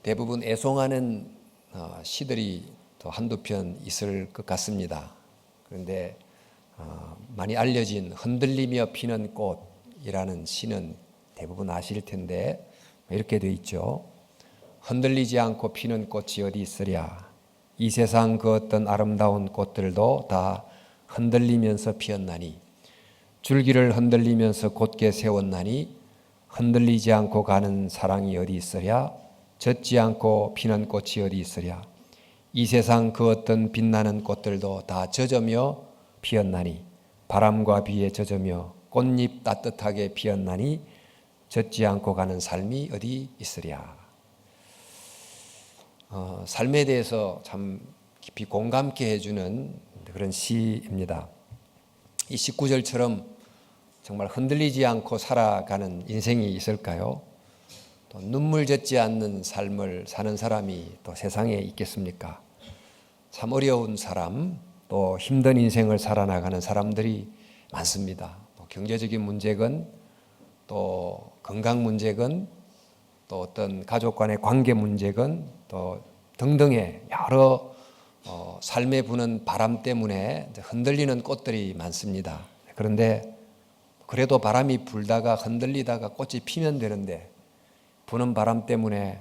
대부분 애송하는 시들이 또 한두 편 있을 것 같습니다. 그런데 많이 알려진 흔들리며 피는 꽃이라는 시는 대부분 아실 텐데 이렇게 돼 있죠. 흔들리지 않고 피는 꽃이 어디 있으랴. 이 세상 그 어떤 아름다운 꽃들도 다 흔들리면서 피었나니 줄기를 흔들리면서 곧게 세웠나니 흔들리지 않고 가는 사랑이 어디 있으랴. 젖지 않고 피는 꽃이 어디 있으랴. 이 세상 그 어떤 빛나는 꽃들도 다 젖으며 피었나니 바람과 비에 젖으며 꽃잎 따뜻하게 피었나니 젖지 않고 가는 삶이 어디 있으랴. 삶에 대해서 참 깊이 공감케 해주는 그런 시입니다. 이 19절처럼 정말 흔들리지 않고 살아가는 인생이 있을까요? 또 눈물 젖지 않는 삶을 사는 사람이 또 세상에 있겠습니까? 참 어려운 사람, 또 힘든 인생을 살아나가는 사람들이 많습니다. 또 경제적인 문제건, 또 건강 문제건, 또 어떤 가족 간의 관계 문제건, 또 등등의 여러 삶에 부는 바람 때문에 흔들리는 꽃들이 많습니다. 그런데 그래도 바람이 불다가 흔들리다가 꽃이 피면 되는데 부는 바람 때문에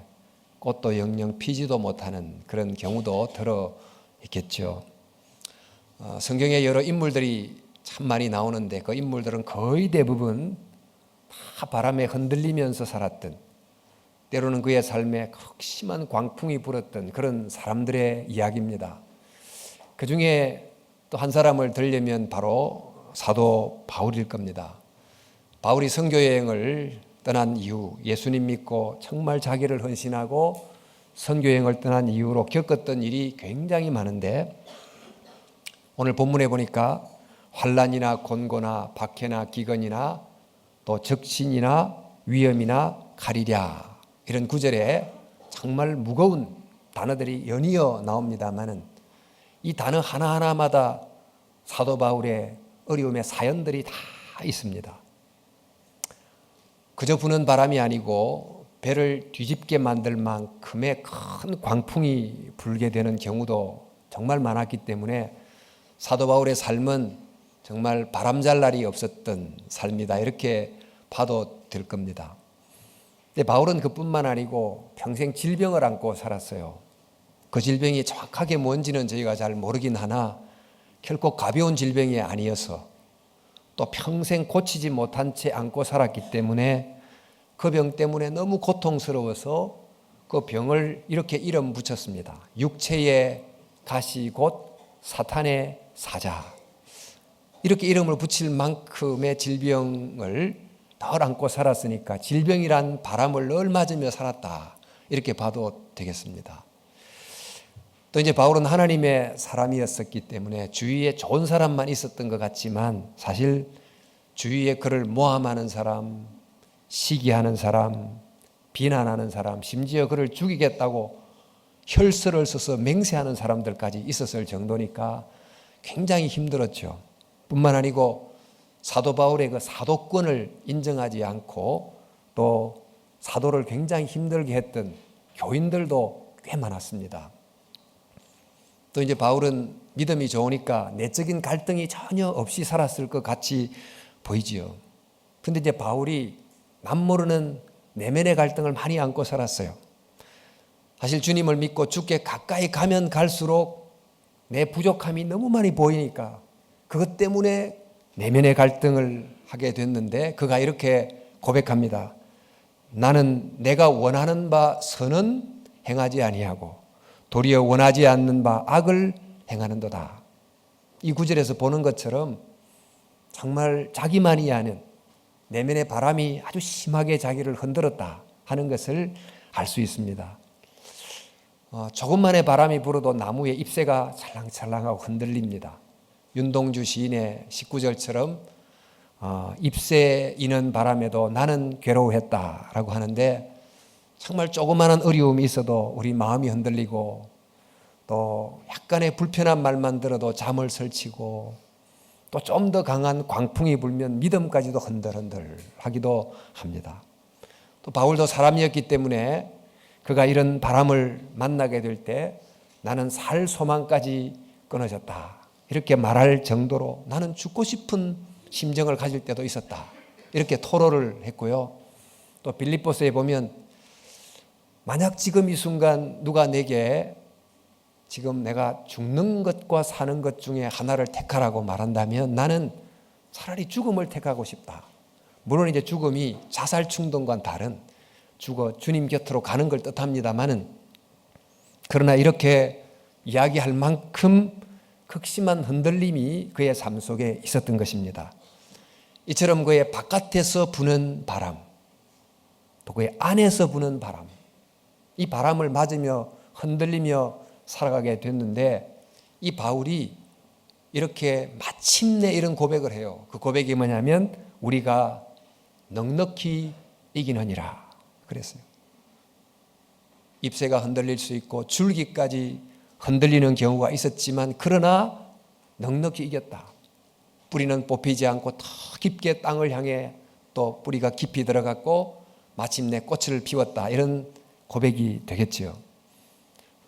꽃도 영영 피지도 못하는 그런 경우도 들어 있겠죠. 성경에 여러 인물들이 참 많이 나오는데 그 인물들은 거의 대부분 다 바람에 흔들리면서 살았던, 때로는 그의 삶에 극심한 광풍이 불었던 그런 사람들의 이야기입니다. 그 중에 또 한 사람을 들려면 바로 사도 바울일 겁니다. 바울이 선교여행을 떠난 이후, 예수님 믿고 정말 자기를 헌신하고 선교여행을 떠난 이후로 겪었던 일이 굉장히 많은데, 오늘 본문에 보니까 환난이나 곤고나 박해나 기근이나 또 적신이나 위험이나 칼이랴, 이런 구절에 정말 무거운 단어들이 연이어 나옵니다마는 이 단어 하나하나마다 사도 바울의 어려움의 사연들이 다 있습니다. 그저 부는 바람이 아니고 배를 뒤집게 만들 만큼의 큰 광풍이 불게 되는 경우도 정말 많았기 때문에 사도 바울의 삶은 정말 바람잘 날이 없었던 삶이다, 이렇게 봐도 될 겁니다. 근데 바울은 그뿐만 아니고 평생 질병을 안고 살았어요. 그 질병이 정확하게 뭔지는 저희가 잘 모르긴 하나 결코 가벼운 질병이 아니어서 또 평생 고치지 못한 채 안고 살았기 때문에 그 병 때문에 너무 고통스러워서 그 병을 이렇게 이름 붙였습니다. 육체의 가시 곧 사탄의 사자. 이렇게 이름을 붙일 만큼의 질병을 늘 안고 살았으니까 질병이란 바람을 늘 맞으며 살았다, 이렇게 봐도 되겠습니다. 또 이제 바울은 하나님의 사람이었었기 때문에 주위에 좋은 사람만 있었던 것 같지만 사실 주위에 그를 모함하는 사람, 시기하는 사람, 비난하는 사람, 심지어 그를 죽이겠다고 혈서를 써서 맹세하는 사람들까지 있었을 정도니까 굉장히 힘들었죠. 뿐만 아니고 사도 바울의 그 사도권을 인정하지 않고 또 사도를 굉장히 힘들게 했던 교인들도 꽤 많았습니다. 또 이제 바울은 믿음이 좋으니까 내적인 갈등이 전혀 없이 살았을 것 같이 보이지요. 그런데 이제 바울이 남모르는 내면의 갈등을 많이 안고 살았어요. 사실 주님을 믿고 주께 가까이 가면 갈수록 내 부족함이 너무 많이 보이니까 그것 때문에 내면의 갈등을 하게 됐는데, 그가 이렇게 고백합니다. 나는 내가 원하는 바 선은 행하지 아니하고 도리어 원하지 않는 바 악을 행하는도다. 이 구절에서 보는 것처럼 정말 자기만이 아는 내면의 바람이 아주 심하게 자기를 흔들었다 하는 것을 알 수 있습니다. 조금만의 바람이 불어도 나무의 잎새가 찰랑찰랑하고 흔들립니다. 윤동주 시인의 19절처럼 잎새 이는 바람에도 나는 괴로워했다라고 하는데, 정말 조그마한 어려움이 있어도 우리 마음이 흔들리고 또 약간의 불편한 말만 들어도 잠을 설치고 또 좀 더 강한 광풍이 불면 믿음까지도 흔들흔들 하기도 합니다. 또 바울도 사람이었기 때문에 그가 이런 바람을 만나게 될 때 나는 살 소망까지 끊어졌다. 이렇게 말할 정도로 나는 죽고 싶은 심정을 가질 때도 있었다. 이렇게 토로를 했고요. 또 빌립보서에 보면 만약 지금 이 순간 누가 내게 지금 내가 죽는 것과 사는 것 중에 하나를 택하라고 말한다면 나는 차라리 죽음을 택하고 싶다. 물론 이제 죽음이 자살 충동과는 다른 죽어 주님 곁으로 가는 걸 뜻합니다만은 그러나 이렇게 이야기할 만큼 극심한 흔들림이 그의 삶 속에 있었던 것입니다. 이처럼 그의 바깥에서 부는 바람, 또 그의 안에서 부는 바람, 이 바람을 맞으며 흔들리며 살아가게 됐는데 이 바울이 이렇게 마침내 이런 고백을 해요. 그 고백이 뭐냐면 우리가 넉넉히 이기느니라 그랬어요. 잎새가 흔들릴 수 있고 줄기까지 흔들리는 경우가 있었지만 그러나 넉넉히 이겼다. 뿌리는 뽑히지 않고 더 깊게 땅을 향해 또 뿌리가 깊이 들어갔고 마침내 꽃을 피웠다. 이런 고백이 되겠지요.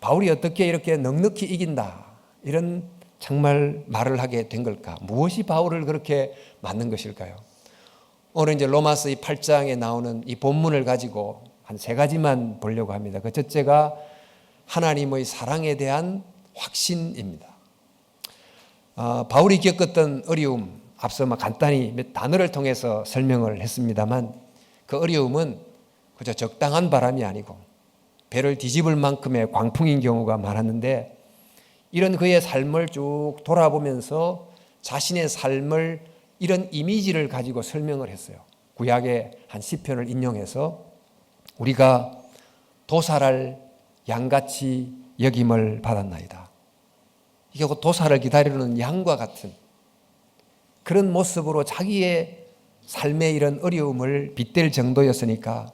바울이 어떻게 이렇게 넉넉히 이긴다. 이런 정말 말을 하게 된 걸까? 무엇이 바울을 그렇게 만든 것일까요? 오늘 이제 로마서 이 8장에 나오는 이 본문을 가지고 한 세 가지만 보려고 합니다. 그 첫째가 하나님의 사랑에 대한 확신입니다. 바울이 겪었던 어려움, 앞서 간단히 몇 단어를 통해서 설명을 했습니다만 그 어려움은 그저 적당한 바람이 아니고 배를 뒤집을 만큼의 광풍인 경우가 많았는데 이런 그의 삶을 쭉 돌아보면서 자신의 삶을 이런 이미지를 가지고 설명을 했어요. 구약의 한 시편을 인용해서 우리가 도살할 양같이 여김을 받았나이다. 이게 도살을 기다리는 양과 같은 그런 모습으로 자기의 삶의 이런 어려움을 빗댈 정도였으니까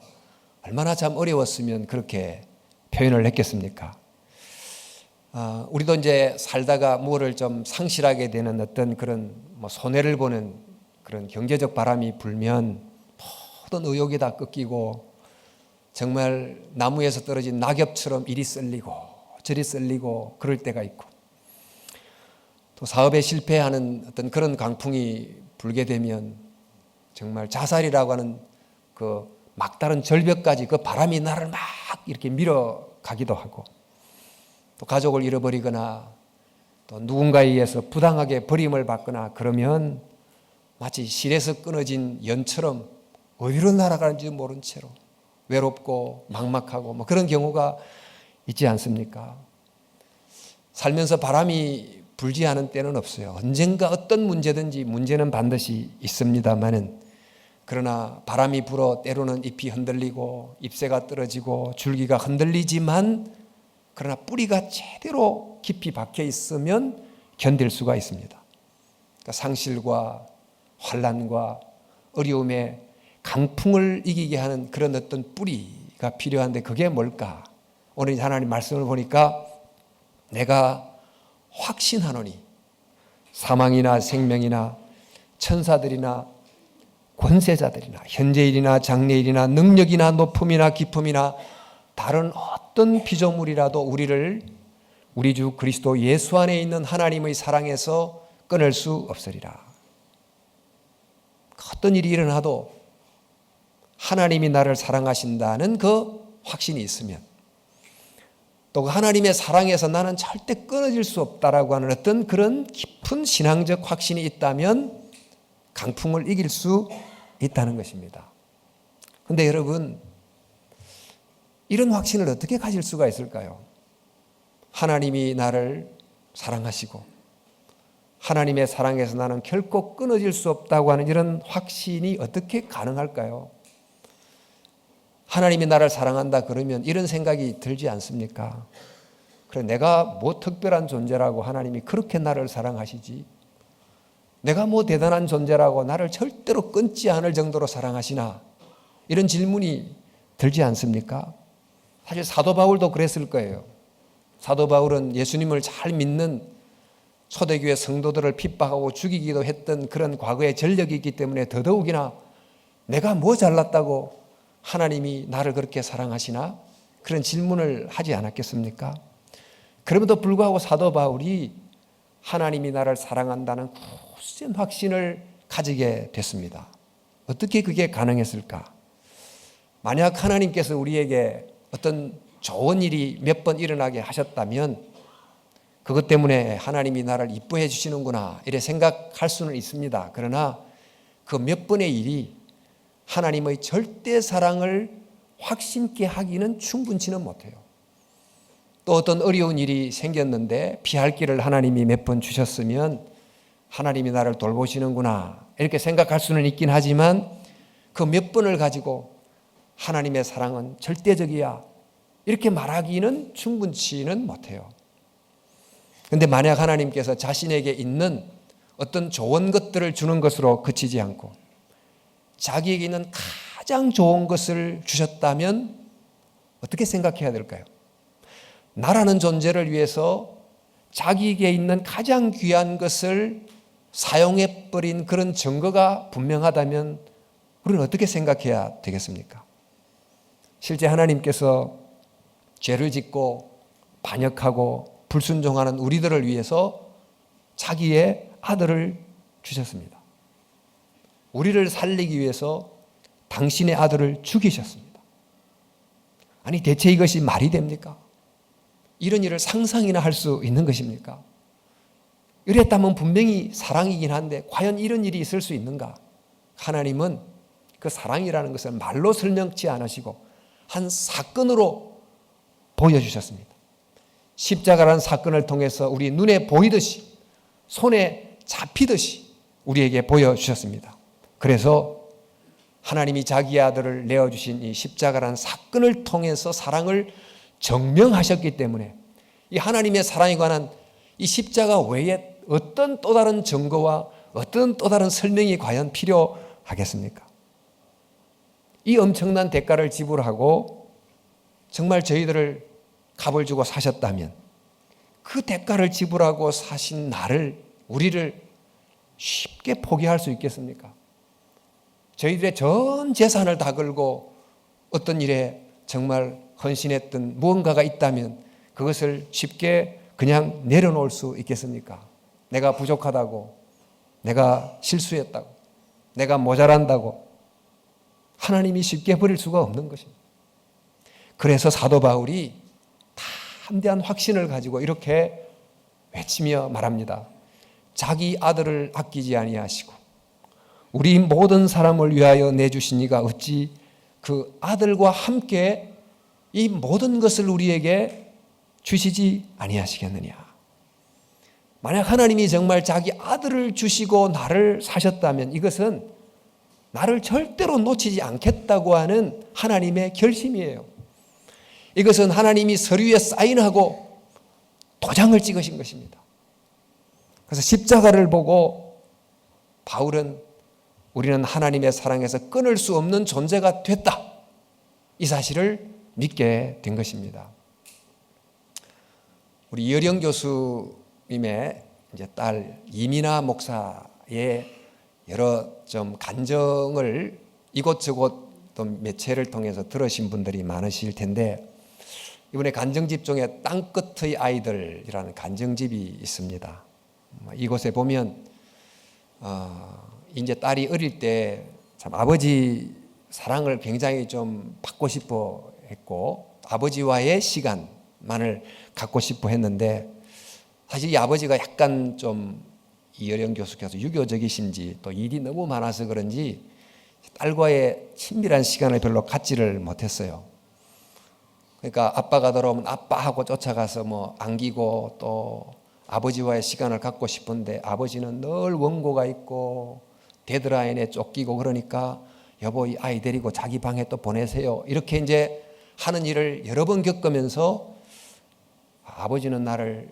얼마나 참 어려웠으면 그렇게 표현을 했겠습니까? 우리도 이제 살다가 뭐를 좀 상실하게 되는 어떤 그런 손해를 보는 그런 경제적 바람이 불면 모든 의욕이 다 꺾이고 정말 나무에서 떨어진 낙엽처럼 이리 썰리고 저리 썰리고 그럴 때가 있고 또 사업에 실패하는 어떤 그런 강풍이 불게 되면 정말 자살이라고 하는 그 막다른 절벽까지 그 바람이 나를 막 이렇게 밀어가기도 하고 또 가족을 잃어버리거나 또 누군가에 의해서 부당하게 버림을 받거나 그러면 마치 실에서 끊어진 연처럼 어디로 날아가는지 모른 채로 외롭고 막막하고 그런 경우가 있지 않습니까? 살면서 바람이 불지 않은 때는 없어요. 언젠가 어떤 문제든지 문제는 반드시 있습니다만은 그러나 바람이 불어 때로는 잎이 흔들리고 잎새가 떨어지고 줄기가 흔들리지만 그러나 뿌리가 제대로 깊이 박혀 있으면 견딜 수가 있습니다. 그러니까 상실과 환난과 어려움에 강풍을 이기게 하는 그런 어떤 뿌리가 필요한데 그게 뭘까? 오늘 하나님 말씀을 보니까 내가 확신하노니 사망이나 생명이나 천사들이나 권세자들이나 현재일이나 장래일이나 능력이나 높음이나 깊음이나 다른 어떤 피조물이라도 우리를 우리 주 그리스도 예수 안에 있는 하나님의 사랑에서 끊을 수 없으리라. 어떤 일이 일어나도 하나님이 나를 사랑하신다는 그 확신이 있으면 또 하나님의 사랑에서 나는 절대 끊어질 수 없다라고 하는 어떤 그런 깊은 신앙적 확신이 있다면 강풍을 이길 수 있다는 것입니다. 그런데 여러분 이런 확신을 어떻게 가질 수가 있을까요? 하나님이 나를 사랑하시고 하나님의 사랑에서 나는 결코 끊어질 수 없다고 하는 이런 확신이 어떻게 가능할까요? 하나님이 나를 사랑한다 그러면 이런 생각이 들지 않습니까? 그래 내가 뭐 특별한 존재라고 하나님이 그렇게 나를 사랑하시지? 내가 뭐 대단한 존재라고 나를 절대로 끊지 않을 정도로 사랑하시나? 이런 질문이 들지 않습니까? 사실 사도 바울도 그랬을 거예요. 사도 바울은 예수님을 잘 믿는 초대교회 성도들을 핍박하고 죽이기도 했던 그런 과거의 전력이 있기 때문에 더더욱이나 내가 뭐 잘났다고 하나님이 나를 그렇게 사랑하시나? 그런 질문을 하지 않았겠습니까? 그럼에도 불구하고 사도 바울이 하나님이 나를 사랑한다는 굳은 확신을 가지게 됐습니다. 어떻게 그게 가능했을까? 만약 하나님께서 우리에게 어떤 좋은 일이 몇 번 일어나게 하셨다면 그것 때문에 하나님이 나를 이뻐해 주시는구나 이렇게 생각할 수는 있습니다. 그러나 그 몇 번의 일이 하나님의 절대 사랑을 확신케 하기는 충분치는 못해요. 또 어떤 어려운 일이 생겼는데 피할 길을 하나님이 몇 번 주셨으면 하나님이 나를 돌보시는구나 이렇게 생각할 수는 있긴 하지만 그 몇 번을 가지고 하나님의 사랑은 절대적이야 이렇게 말하기는 충분치는 못해요. 그런데 만약 하나님께서 자신에게 있는 어떤 좋은 것들을 주는 것으로 그치지 않고 자기에게 있는 가장 좋은 것을 주셨다면 어떻게 생각해야 될까요? 나라는 존재를 위해서 자기에게 있는 가장 귀한 것을 사용해버린 그런 증거가 분명하다면 우리는 어떻게 생각해야 되겠습니까? 실제 하나님께서 죄를 짓고 반역하고 불순종하는 우리들을 위해서 자기의 아들을 주셨습니다. 우리를 살리기 위해서 당신의 아들을 죽이셨습니다. 아니 대체 이것이 말이 됩니까? 이런 일을 상상이나 할 수 있는 것입니까? 이랬다면 분명히 사랑이긴 한데 과연 이런 일이 있을 수 있는가? 하나님은 그 사랑이라는 것을 말로 설명치 않으시고 한 사건으로 보여주셨습니다. 십자가라는 사건을 통해서 우리 눈에 보이듯이 손에 잡히듯이 우리에게 보여주셨습니다. 그래서 하나님이 자기 아들을 내어주신 이 십자가라는 사건을 통해서 사랑을 증명하셨기 때문에 이 하나님의 사랑에 관한 이 십자가 외에 어떤 또 다른 증거와 어떤 또 다른 설명이 과연 필요하겠습니까? 이 엄청난 대가를 지불하고 정말 저희들을 값을 주고 사셨다면 그 대가를 지불하고 사신 나를 우리를 쉽게 포기할 수 있겠습니까? 저희들의 전 재산을 다 걸고 어떤 일에 정말 헌신했던 무언가가 있다면 그것을 쉽게 그냥 내려놓을 수 있겠습니까? 내가 부족하다고, 내가 실수했다고, 내가 모자란다고 하나님이 쉽게 버릴 수가 없는 것입니다. 그래서 사도 바울이 담대한 확신을 가지고 이렇게 외치며 말합니다. 자기 아들을 아끼지 아니하시고 우리 모든 사람을 위하여 내주신 이가 어찌 그 아들과 함께 이 모든 것을 우리에게 주시지 아니하시겠느냐. 만약 하나님이 정말 자기 아들을 주시고 나를 사셨다면 이것은 나를 절대로 놓치지 않겠다고 하는 하나님의 결심이에요. 이것은 하나님이 서류에 사인하고 도장을 찍으신 것입니다. 그래서 십자가를 보고 바울은 우리는 하나님의 사랑에서 끊을 수 없는 존재가 됐다. 이 사실을 믿게 된 것입니다. 우리 이어령 교수님의 이제 딸 이민아 목사의 여러 좀 간증을 이곳저곳 또 매체를 통해서 들으신 분들이 많으실 텐데 이번에 간증집 중에 땅끝의 아이들이라는 간증집이 있습니다. 이곳에 보면 이제 딸이 어릴 때 참 아버지 사랑을 굉장히 좀 받고 싶어 했고 아버지와의 시간만을 갖고 싶어 했는데 사실 이 아버지가 약간 좀 이어령 교수께서 유교적이신지 또 일이 너무 많아서 그런지 딸과의 친밀한 시간을 별로 갖지를 못했어요. 그러니까 아빠가 돌아오면 아빠하고 쫓아가서 뭐 안기고 또 아버지와의 시간을 갖고 싶은데 아버지는 늘 원고가 있고 데드라인에 쫓기고 그러니까 여보 이 아이 데리고 자기 방에 또 보내세요. 이렇게 이제 하는 일을 여러 번 겪으면서 아버지는 나를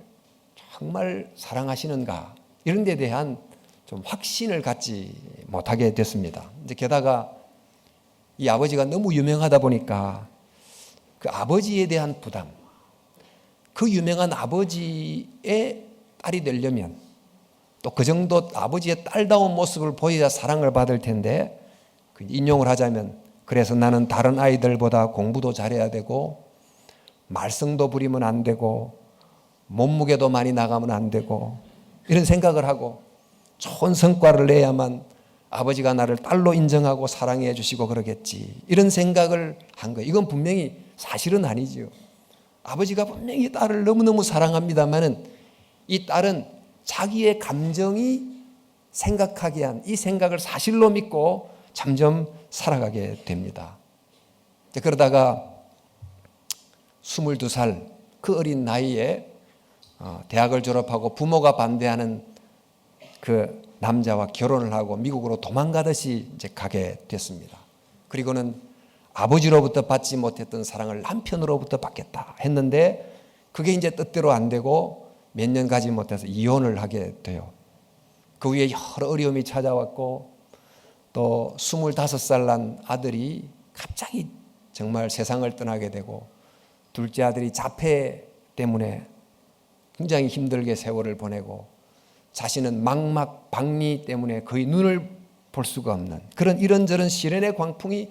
정말 사랑하시는가 이런 데 대한 좀 확신을 갖지 못하게 됐습니다. 이제 게다가 이 아버지가 너무 유명하다 보니까 그 아버지에 대한 부담, 그 유명한 아버지의 딸이 되려면 또 그 정도 아버지의 딸다운 모습을 보여야 사랑을 받을 텐데 인용을 하자면 그래서 나는 다른 아이들보다 공부도 잘해야 되고 말썽도 부리면 안 되고 몸무게도 많이 나가면 안 되고 이런 생각을 하고 좋은 성과를 내야만 아버지가 나를 딸로 인정하고 사랑해 주시고 그러겠지, 이런 생각을 한 거예요. 이건 분명히 사실은 아니지요. 아버지가 분명히 딸을 너무너무 사랑합니다마는 이 딸은 자기의 감정이 생각하게 한 이 생각을 사실로 믿고 점점 살아가게 됩니다. 그러다가 22살 그 어린 나이에 대학을 졸업하고 부모가 반대하는 그 남자와 결혼을 하고 미국으로 도망가듯이 이제 가게 됐습니다. 그리고는 아버지로부터 받지 못했던 사랑을 남편으로부터 받겠다 했는데 그게 이제 뜻대로 안 되고 몇 년 가지 못해서 이혼을 하게 돼요. 그 후에 여러 어려움이 찾아왔고 또 25살 난 아들이 갑자기 정말 세상을 떠나게 되고 둘째 아들이 자폐 때문에 굉장히 힘들게 세월을 보내고 자신은 망막 박리 때문에 거의 눈을 볼 수가 없는 그런 이런저런 시련의 광풍이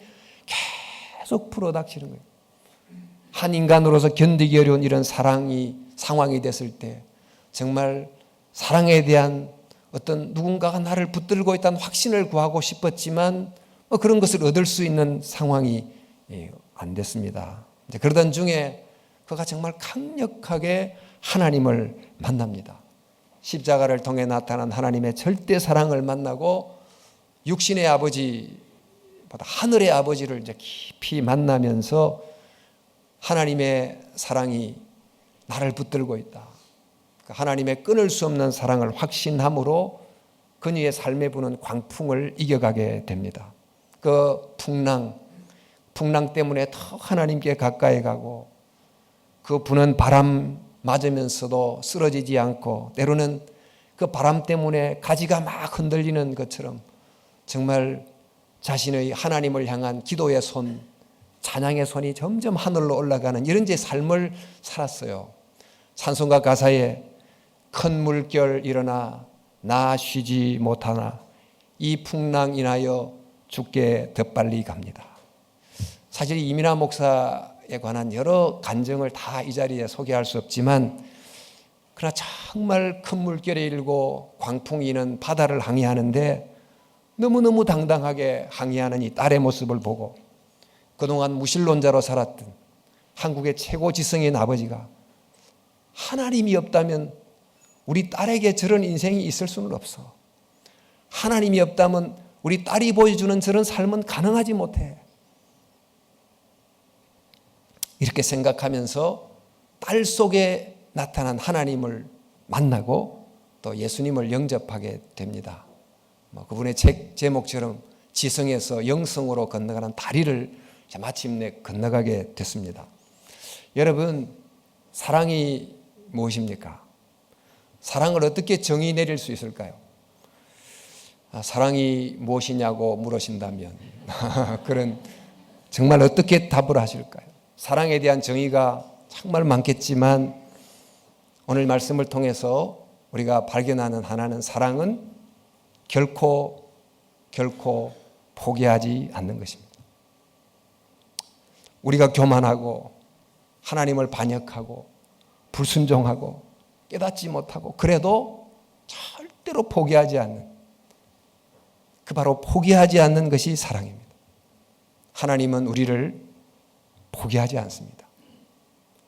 계속 불어닥치는 거예요. 한 인간으로서 견디기 어려운 이런 상황이 됐을 때 정말 사랑에 대한 어떤 누군가가 나를 붙들고 있다는 확신을 구하고 싶었지만 그런 것을 얻을 수 있는 상황이 안 됐습니다. 그러던 중에 그가 정말 강력하게 하나님을 만납니다. 십자가를 통해 나타난 하나님의 절대 사랑을 만나고 육신의 아버지보다 하늘의 아버지를 이제 깊이 만나면서 하나님의 사랑이 나를 붙들고 있다. 하나님의 끊을 수 없는 사랑을 확신함으로 그녀의 삶에 부는 광풍을 이겨가게 됩니다. 그 풍랑 때문에 더 하나님께 가까이 가고 그 부는 바람 맞으면서도 쓰러지지 않고 때로는 그 바람 때문에 가지가 막 흔들리는 것처럼 정말 자신의 하나님을 향한 기도의 손, 찬양의 손이 점점 하늘로 올라가는 이런 제 삶을 살았어요. 찬송가 가사에 큰 물결 일어나 나 쉬지 못하나 이 풍랑 인하여 죽게 더 빨리 갑니다. 사실 이민하 목사에 관한 여러 간증을 다 이 자리에 소개할 수 없지만 그러나 정말 큰 물결이 일고 광풍이 있는 바다를 항해하는데 너무너무 당당하게 항해하는 이 딸의 모습을 보고 그동안 무신론자로 살았던 한국의 최고 지성인 아버지가 하나님이 없다면 우리 딸에게 저런 인생이 있을 수는 없어. 하나님이 없다면 우리 딸이 보여주는 저런 삶은 가능하지 못해. 이렇게 생각하면서 딸 속에 나타난 하나님을 만나고 또 예수님을 영접하게 됩니다. 그분의 책 제목처럼 지성에서 영성으로 건너가는 다리를 마침내 건너가게 됐습니다. 여러분, 사랑이 무엇입니까? 사랑을 어떻게 정의 내릴 수 있을까요? 사랑이 무엇이냐고 물으신다면 그런 정말 어떻게 답을 하실까요? 사랑에 대한 정의가 정말 많겠지만 오늘 말씀을 통해서 우리가 발견하는 하나는 사랑은 결코 포기하지 않는 것입니다. 우리가 교만하고 하나님을 반역하고 불순종하고 깨닫지 못하고 그래도 절대로 포기하지 않는 그 바로 포기하지 않는 것이 사랑입니다. 하나님은 우리를 포기하지 않습니다.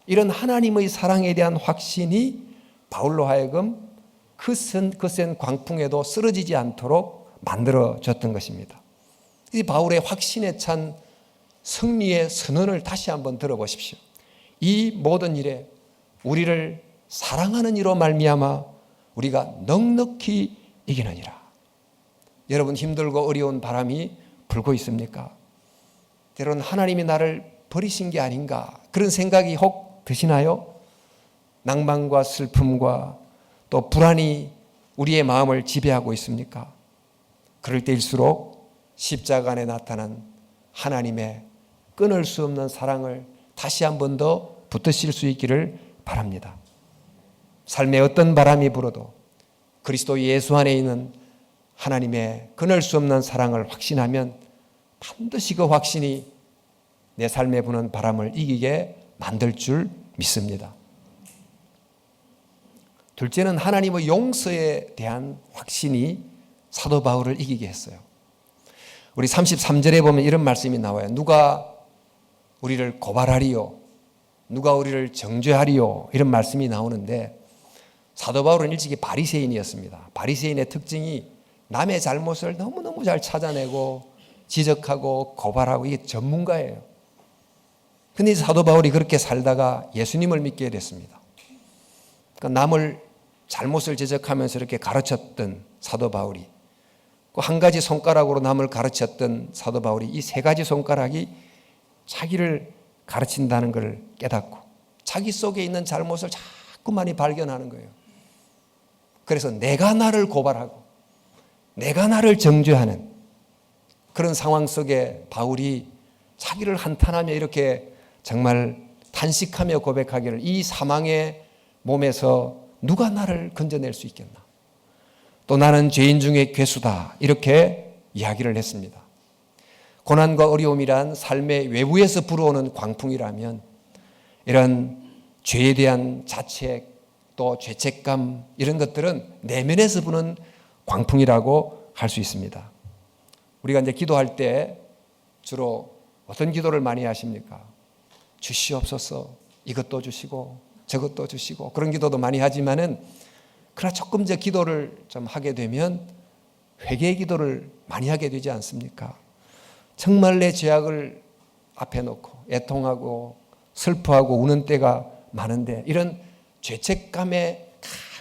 이런 하나님의 사랑에 대한 확신이 바울로 하여금 그 센 광풍에도 쓰러지지 않도록 만들어졌던 것입니다. 이 바울의 확신에 찬 승리의 선언을 다시 한번 들어보십시오. 이 모든 일에 우리를 사랑하는 이로 말미암아 우리가 넉넉히 이기느니라. 여러분, 힘들고 어려운 바람이 불고 있습니까? 때로는 하나님이 나를 버리신 게 아닌가 그런 생각이 혹 드시나요? 낭만과 슬픔과 또 불안이 우리의 마음을 지배하고 있습니까? 그럴 때일수록 십자가 안에 나타난 하나님의 끊을 수 없는 사랑을 다시 한 번 더 붙드실 수 있기를 바랍니다. 삶에 어떤 바람이 불어도 그리스도 예수 안에 있는 하나님의 끊을 수 없는 사랑을 확신하면 반드시 그 확신이 내 삶에 부는 바람을 이기게 만들 줄 믿습니다. 둘째는 하나님의 용서에 대한 확신이 사도 바울을 이기게 했어요. 우리 33절에 보면 이런 말씀이 나와요. 누가 우리를 고발하리요? 누가 우리를 정죄하리요? 이런 말씀이 나오는데 사도 바울은 일찍이 바리새인이었습니다. 바리새인의 특징이 남의 잘못을 너무너무 잘 찾아내고 지적하고 고발하고 이게 전문가예요. 근데 사도 바울이 그렇게 살다가 예수님을 믿게 됐습니다. 그러니까 남을 잘못을 지적하면서 이렇게 가르쳤던 사도 바울이 한 가지 손가락으로 남을 가르쳤던 사도 바울이 이 세 가지 손가락이 자기를 가르친다는 걸 깨닫고 자기 속에 있는 잘못을 자꾸 많이 발견하는 거예요. 그래서 내가 나를 고발하고 내가 나를 정죄하는 그런 상황 속에 바울이 자기를 한탄하며 이렇게 정말 탄식하며 고백하기를 이 사망의 몸에서 누가 나를 건져낼 수 있겠나? 또 나는 죄인 중에 괴수다 이렇게 이야기를 했습니다. 고난과 어려움이란 삶의 외부에서 불어오는 광풍이라면 이런 죄에 대한 자책 또 죄책감 이런 것들은 내면에서 부는 광풍이라고 할 수 있습니다. 우리가 이제 기도할 때 주로 어떤 기도를 많이 하십니까? 주시옵소서 이것도 주시고 저것도 주시고 그런 기도도 많이 하지만은 그러나 조금 더 기도를 좀 하게 되면 회개의 기도를 많이 하게 되지 않습니까? 정말 내 죄악을 앞에 놓고 애통하고 슬퍼하고 우는 때가 많은데 이런 죄책감의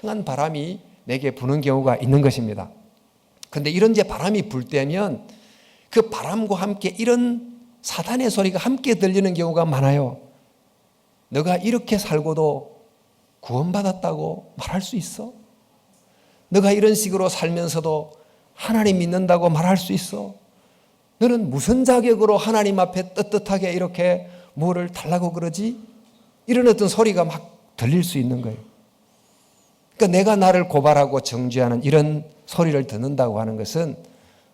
강한 바람이 내게 부는 경우가 있는 것입니다. 그런데 이런 이제 바람이 불 때면 그 바람과 함께 이런 사단의 소리가 함께 들리는 경우가 많아요. 너가 이렇게 살고도 구원받았다고 말할 수 있어? 너가 이런 식으로 살면서도 하나님 믿는다고 말할 수 있어? 너는 무슨 자격으로 하나님 앞에 떳떳하게 이렇게 뭐를 달라고 그러지? 이런 어떤 소리가 막 들릴 수 있는 거예요. 그러니까 내가 나를 고발하고 정죄하는 이런 소리를 듣는다고 하는 것은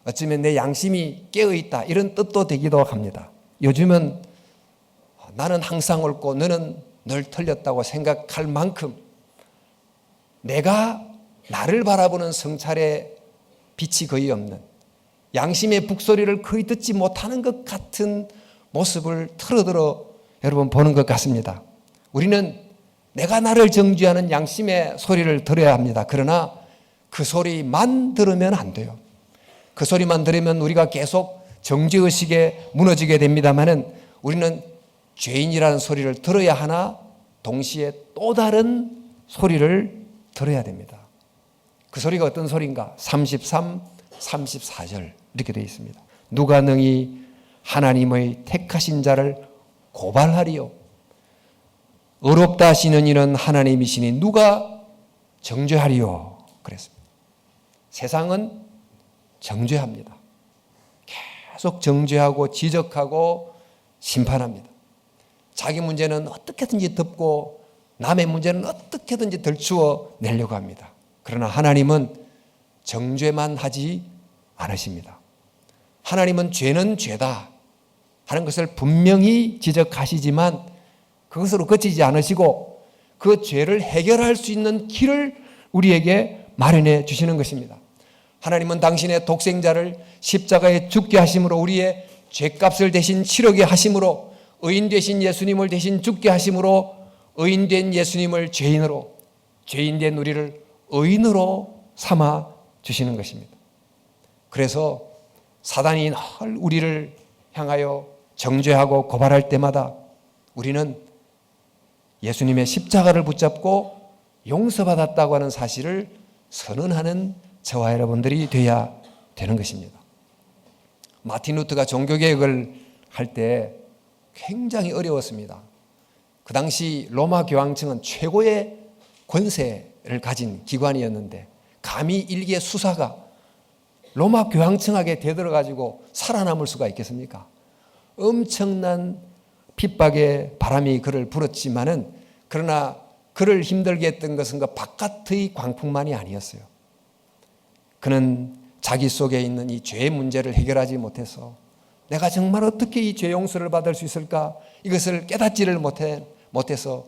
어쩌면 내 양심이 깨어있다 이런 뜻도 되기도 합니다. 요즘은 나는 항상 옳고 너는 늘 틀렸다고 생각할 만큼 내가 나를 바라보는 성찰의 빛이 거의 없는 양심의 북소리를 거의 듣지 못하는 것 같은 모습을 틀어들어 여러분 보는 것 같습니다. 우리는 내가 나를 정죄하는 양심의 소리를 들어야 합니다. 그러나 그 소리만 들으면 안 돼요. 그 소리만 들으면 우리가 계속 정죄의식에 무너지게 됩니다만은 우리는 죄인이라는 소리를 들어야 하나 동시에 또 다른 소리를 들어야 됩니다. 그 소리가 어떤 소리인가? 33, 34절 이렇게 되어 있습니다. 누가 능히 하나님의 택하신 자를 고발하리요? 의롭다 하시는 이는 하나님이시니 누가 정죄하리요? 그랬습니다. 세상은 정죄합니다. 계속 정죄하고 지적하고 심판합니다. 자기 문제는 어떻게든지 덮고 남의 문제는 어떻게든지 덜추어 내려고 합니다. 그러나 하나님은 정죄만 하지 않으십니다. 하나님은 죄는 죄다 하는 것을 분명히 지적하시지만 그것으로 그치지 않으시고 그 죄를 해결할 수 있는 길을 우리에게 마련해 주시는 것입니다. 하나님은 당신의 독생자를 십자가에 죽게 하심으로 우리의 죄값을 대신 치르게 하심으로 의인 되신 예수님을 대신 죽게 하심으로 의인된 예수님을 죄인으로 죄인된 우리를 의인으로 삼아 주시는 것입니다. 그래서 사단이 늘 우리를 향하여 정죄하고 고발할 때마다 우리는 예수님의 십자가를 붙잡고 용서받았다고 하는 사실을 선언하는 저와 여러분들이 되어야 되는 것입니다. 마틴 루터가 종교개혁을 할 때 굉장히 어려웠습니다. 그 당시 로마 교황청은 최고의 권세를 가진 기관이었는데 감히 일개 수사가 로마 교황청에게 대들어가지고 살아남을 수가 있겠습니까? 엄청난 핍박의 바람이 그를 불었지만은 그러나 그를 힘들게 했던 것은 그 바깥의 광풍만이 아니었어요. 그는 자기 속에 있는 이 죄의 문제를 해결하지 못해서 내가 정말 어떻게 이 죄 용서를 받을 수 있을까? 이것을 깨닫지를 못해 못해서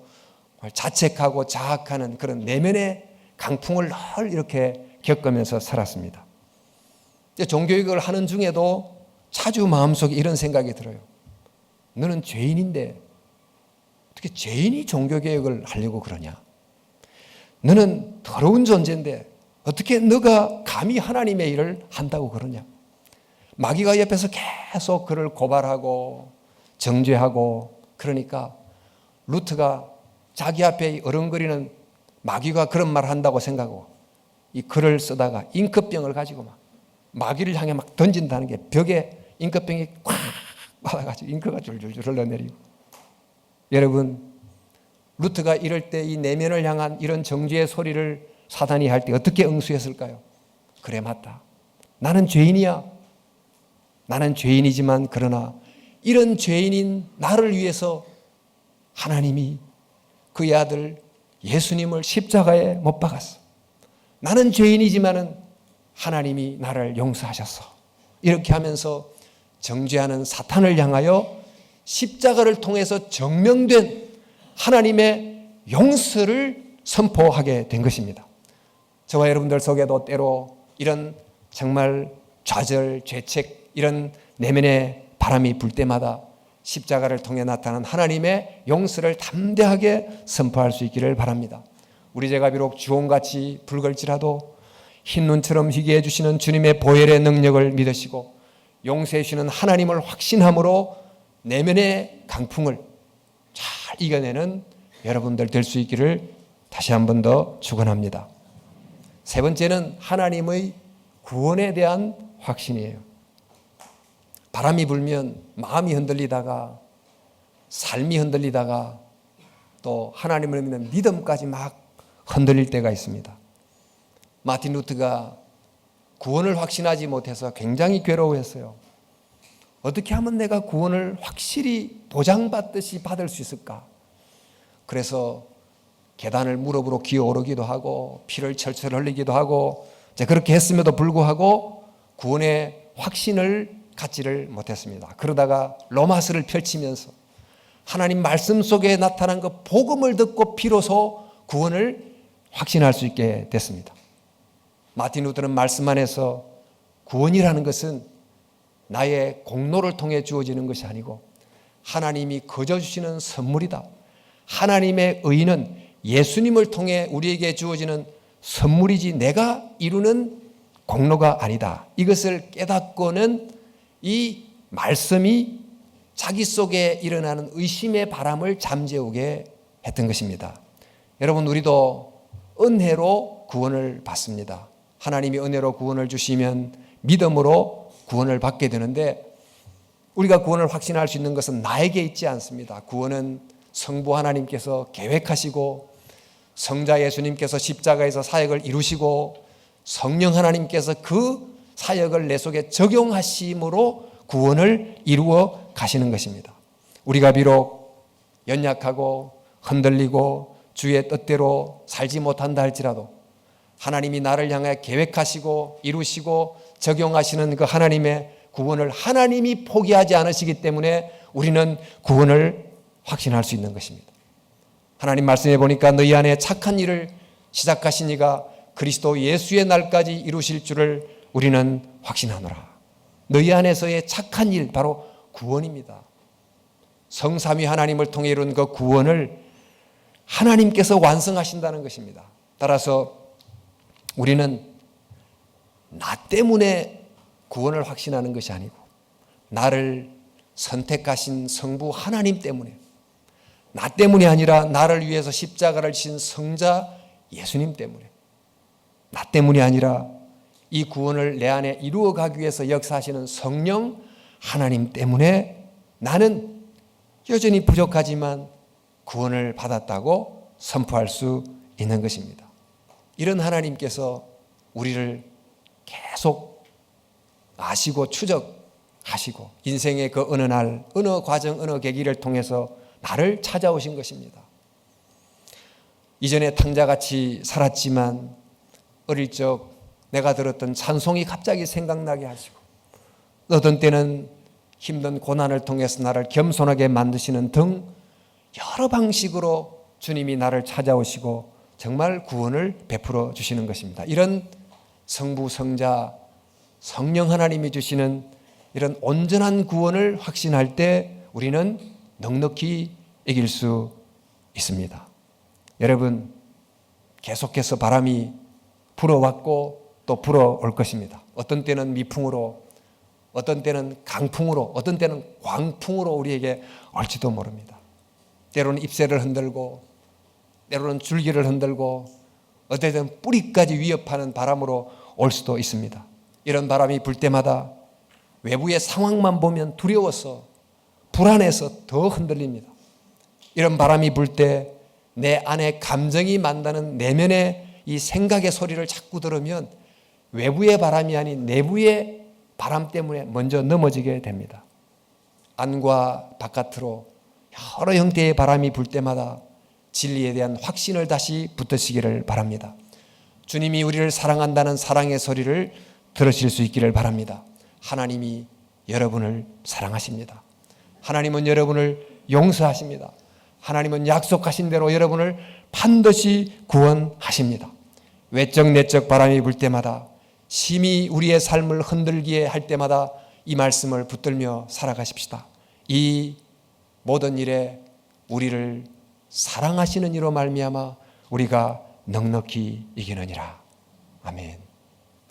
자책하고 자학하는 그런 내면의 강풍을 늘 이렇게 겪으면서 살았습니다. 종교개혁을 하는 중에도 자주 마음속에 이런 생각이 들어요. 너는 죄인인데 어떻게 죄인이 종교개혁을 하려고 그러냐? 너는 더러운 존재인데 어떻게 너가 감히 하나님의 일을 한다고 그러냐? 마귀가 옆에서 계속 그를 고발하고 정죄하고, 그러니까 루트가 자기 앞에 어른거리는 마귀가 그런 말을 한다고 생각하고 이 글을 쓰다가 잉크병을 가지고 막 마귀를 향해 막 던진다는 게, 벽에 잉크병이 꽉 받아가지고 잉크가 줄줄줄 흘러내리고. 여러분, 루트가 이럴 때 이 내면을 향한 이런 정죄의 소리를 사단이 할 때 어떻게 응수했을까요? 그래, 맞다. 나는 죄인이야. 나는 죄인이지만 그러나 이런 죄인인 나를 위해서 하나님이 그의 아들 예수님을 십자가에 못 박았어. 나는 죄인이지만은 하나님이 나를 용서하셨어. 이렇게 하면서 정죄하는 사탄을 향하여 십자가를 통해서 증명된 하나님의 용서를 선포하게 된 것입니다. 저와 여러분들 속에도 때로 이런 정말 좌절, 죄책, 이런 내면의 바람이 불 때마다 십자가를 통해 나타난 하나님의 용서를 담대하게 선포할 수 있기를 바랍니다. 우리 죄가 비록 주홍같이 붉을지라도 흰 눈처럼 희게 해주시는 주님의 보혈의 능력을 믿으시고 용서해 주시는 하나님을 확신함으로 내면의 강풍을 잘 이겨내는 여러분들 될 수 있기를 다시 한 번 더 축원합니다. 세 번째는 하나님의 구원에 대한 확신이에요. 바람이 불면 마음이 흔들리다가, 삶이 흔들리다가, 또 하나님을 믿는 믿음까지 막 흔들릴 때가 있습니다. 마틴 루트가 구원을 확신하지 못해서 굉장히 괴로워했어요. 어떻게 하면 내가 구원을 확실히 보장받듯이 받을 수 있을까? 그래서 계단을 무릎으로 기어오르기도 하고 피를 철철 흘리기도 하고 그렇게 했음에도 불구하고 구원의 확신을 갖지를 못했습니다. 그러다가 로마서를 펼치면서 하나님 말씀 속에 나타난 그 복음을 듣고 비로소 구원을 확신할 수 있게 됐습니다. 마틴 루터는 말씀 안에서 구원이라는 것은 나의 공로를 통해 주어지는 것이 아니고 하나님이 거저 주시는 선물이다. 하나님의 의는 예수님을 통해 우리에게 주어지는 선물이지 내가 이루는 공로가 아니다. 이것을 깨닫고는 이 말씀이 자기 속에 일어나는 의심의 바람을 잠재우게 했던 것입니다. 여러분, 우리도 은혜로 구원을 받습니다. 하나님이 은혜로 구원을 주시면 믿음으로 구원을 받게 되는데, 우리가 구원을 확신할 수 있는 것은 나에게 있지 않습니다. 구원은 성부 하나님께서 계획하시고 성자 예수님께서 십자가에서 사역을 이루시고 성령 하나님께서 그 사역을 내 속에 적용하심으로 구원을 이루어 가시는 것입니다. 우리가 비록 연약하고 흔들리고 주의 뜻대로 살지 못한다 할지라도 하나님이 나를 향해 계획하시고 이루시고 적용하시는 그 하나님의 구원을 하나님이 포기하지 않으시기 때문에 우리는 구원을 확신할 수 있는 것입니다. 하나님 말씀해 보니까 너희 안에 착한 일을 시작하신 이가 그리스도 예수의 날까지 이루실 줄을 우리는 확신하노라. 너희 안에서의 착한 일, 바로 구원입니다. 성삼위 하나님을 통해 이룬 그 구원을 하나님께서 완성하신다는 것입니다. 따라서 우리는 나 때문에 구원을 확신하는 것이 아니고 나를 선택하신 성부 하나님 때문에, 나 때문이 아니라 나를 위해서 십자가를 지신 성자 예수님 때문에, 나 때문이 아니라 이 구원을 내 안에 이루어가기 위해서 역사하시는 성령 하나님 때문에 나는 여전히 부족하지만 구원을 받았다고 선포할 수 있는 것입니다. 이런 하나님께서 우리를 계속 아시고 추적하시고 인생의 그 어느 날, 어느 과정, 어느 계기를 통해서 나를 찾아오신 것입니다. 이전에 탕자같이 살았지만 어릴 적 내가 들었던 찬송이 갑자기 생각나게 하시고, 어떤 때는 힘든 고난을 통해서 나를 겸손하게 만드시는 등 여러 방식으로 주님이 나를 찾아오시고 정말 구원을 베풀어 주시는 것입니다. 이런 성부, 성자, 성령 하나님이 주시는 이런 온전한 구원을 확신할 때 우리는 넉넉히 이길 수 있습니다. 여러분, 계속해서 바람이 불어왔고 또 불어올 것입니다. 어떤 때는 미풍으로, 어떤 때는 강풍으로, 어떤 때는 광풍으로 우리에게 올지도 모릅니다. 때로는 잎새를 흔들고, 때로는 줄기를 흔들고, 어떨 때는 뿌리까지 위협하는 바람으로 올 수도 있습니다. 이런 바람이 불 때마다 외부의 상황만 보면 두려워서, 불안해서 더 흔들립니다. 이런 바람이 불 때 내 안에 감정이 만드는 내면의 이 생각의 소리를 자꾸 들으면 외부의 바람이 아닌 내부의 바람 때문에 먼저 넘어지게 됩니다. 안과 바깥으로 여러 형태의 바람이 불 때마다 진리에 대한 확신을 다시 붙드시기를 바랍니다. 주님이 우리를 사랑한다는 사랑의 소리를 들으실 수 있기를 바랍니다. 하나님이 여러분을 사랑하십니다. 하나님은 여러분을 용서하십니다. 하나님은 약속하신 대로 여러분을 반드시 구원하십니다. 외적 내적 바람이 불 때마다, 심히 우리의 삶을 흔들기에 할 때마다 이 말씀을 붙들며 살아가십시다. 이 모든 일에 우리를 사랑하시는 이로 말미암아 우리가 넉넉히 이기느니라. 아멘.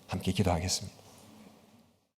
함께 기도하겠습니다.